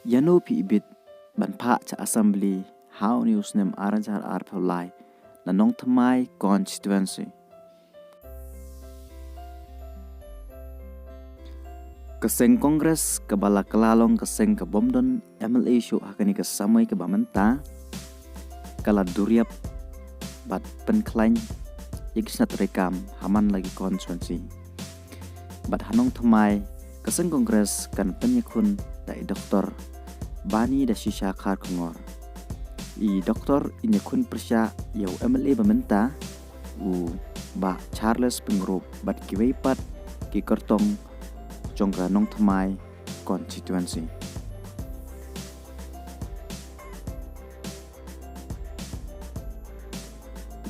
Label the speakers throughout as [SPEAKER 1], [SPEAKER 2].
[SPEAKER 1] Yano pi ibit ban pha cha assembly how news nem arajar ar pholai na nong thamai constituency. Kaseng Kongres kabala kalalong kaseng kabomdon MLA show hakani ka samay ka bamanta kala duriap bat penklain igisnat rekam haman lagi constituency. Bat hanong thamai kaseng Kongres kan penyakun dai doktor Bani da shisha khar khongor. I doktor inyakun persya yau MLA bamenta u ba Charles Pengrop bat kiwei pat ki kertong jongka nong thamai constituency.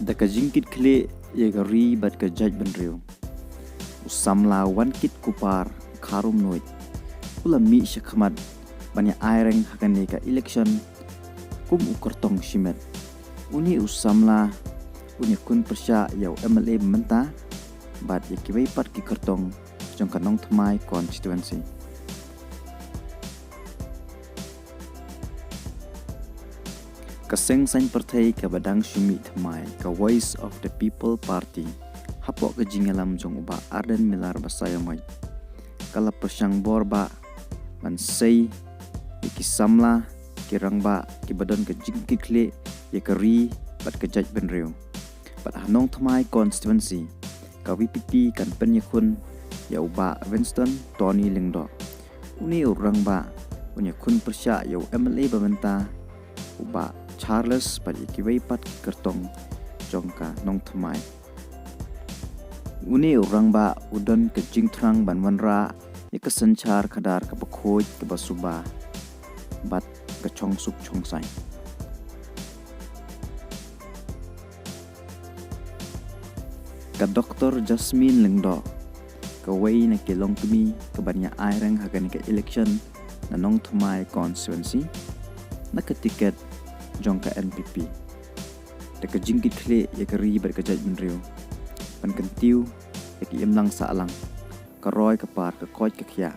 [SPEAKER 1] Da ka jingkit khle ye gari bat ka judge benriu. Usamla wan kit kupar kharum noit. Ulam mi shakhamat banya aireng hakani ka election kum ukertong shimet. Uni usamla unya kun persya yau MLA bamenta bat ye kiwei pat ki kertong jongka nong thamai constituency. Kaseng sain partai ka badang shumi thamai ka Voice of the People Party hapok ka jingalam jong uba Arden Milar basayamay kala persyang borba man say ikisamla kirangba kibadon ka jingkikle ye kari bat ka judge benriu bat hanong thamai constituency ka VPP kan penyakun yau ba Winston Tony Lingdo. Uni orang ba unya kun persya yau MLA bamenta uba Charles pada ikiwei pat kertong jongka nong thamai. Uni orang ba udon ke jingtrang banwanra ya kesencar kadar ke bekhoj ke basuba bat ke chongsuk chongsai. Ka Dr. Jasmine Lingdo kawai na kilong tumi kabanya airang hagan ka election na nong thamai constituency na ketiket jongka NPP. Da ka jingkit khle ya kari bar ka judge benriu. Pan kentiu ya ki imlang sa alang karoy kapar ka koj ka khya.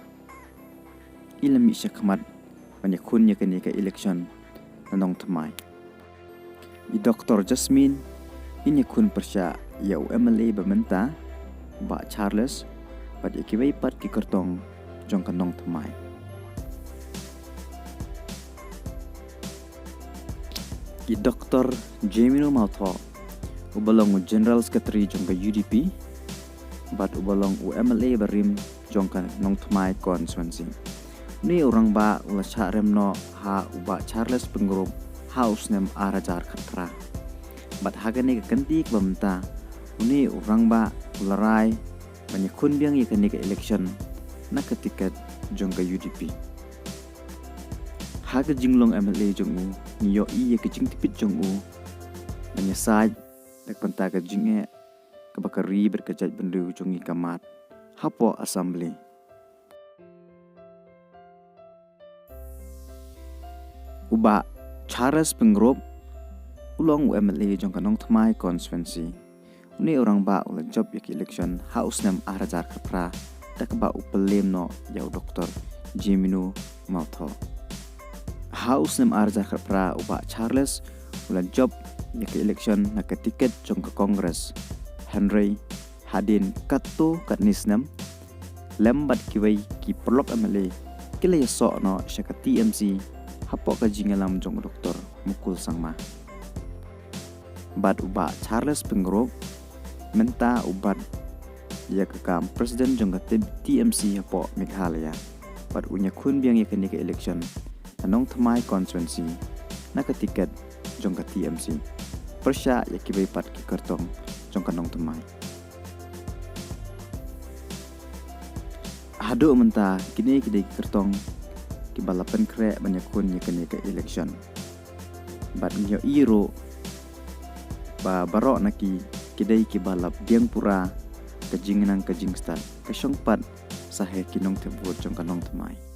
[SPEAKER 1] Ilami syakmat banya kun ya kani ka election na nong thamai. I Dr. Jasmine inya kun persya yau MLA bamenta ba Charles pada ikiwei pat ki kertong jongka nong thamai. Ki Dr. Jemino Mautho ubalong General Secretary jongka UDP bat ubalong MLA barim jongka nong thamai constituency. Ni orang ba ula charem no ha uba Charles Pengrop house nem arajar khatra. Bat hagani ka kanti bamta uni orang ba ularai banya kun biang ye kani ka election na ketiket jongka UDP. Haga jinglong MLA jongu niyo i ye kejing tipit jongu banya saj dak panta ka jinge ka bakari berkejat bendu jongi kamat hapo assembly. Uba Charles Pengrop ulong MLA jongka nong thamai constituency. Uni orang ba ulang job yak election house nem arajar khatra tak ba upelem no yau Dr. Jemino Mautho. House nem arajar khatra uba Charles ulang job yak election na ka tiket jongka Kongres Henry Hadin katto katnis nem lembat kiwei ki perlok MLA kila yasok no syaka TMC hapok ka jingalam jong Dr. Mukul Sangma. Bad uba Charles Pengrop menta ubat ya kekam presiden jongka TMC hapo Meghalaya bat unya kun biang ya kani ka election nong thamai constituency na ka tiket jongka TMC persya ya kibai pat ki kertong jongka nong thamai. Hado menta kini kidai ki kertong ki balapan kre banyak kun ya kani ka election bat nyo iro ba barok naki kidai ki balap biang pura kajing nang kajing stat kasyong pat sahe kinong tebut jongka nong thamai.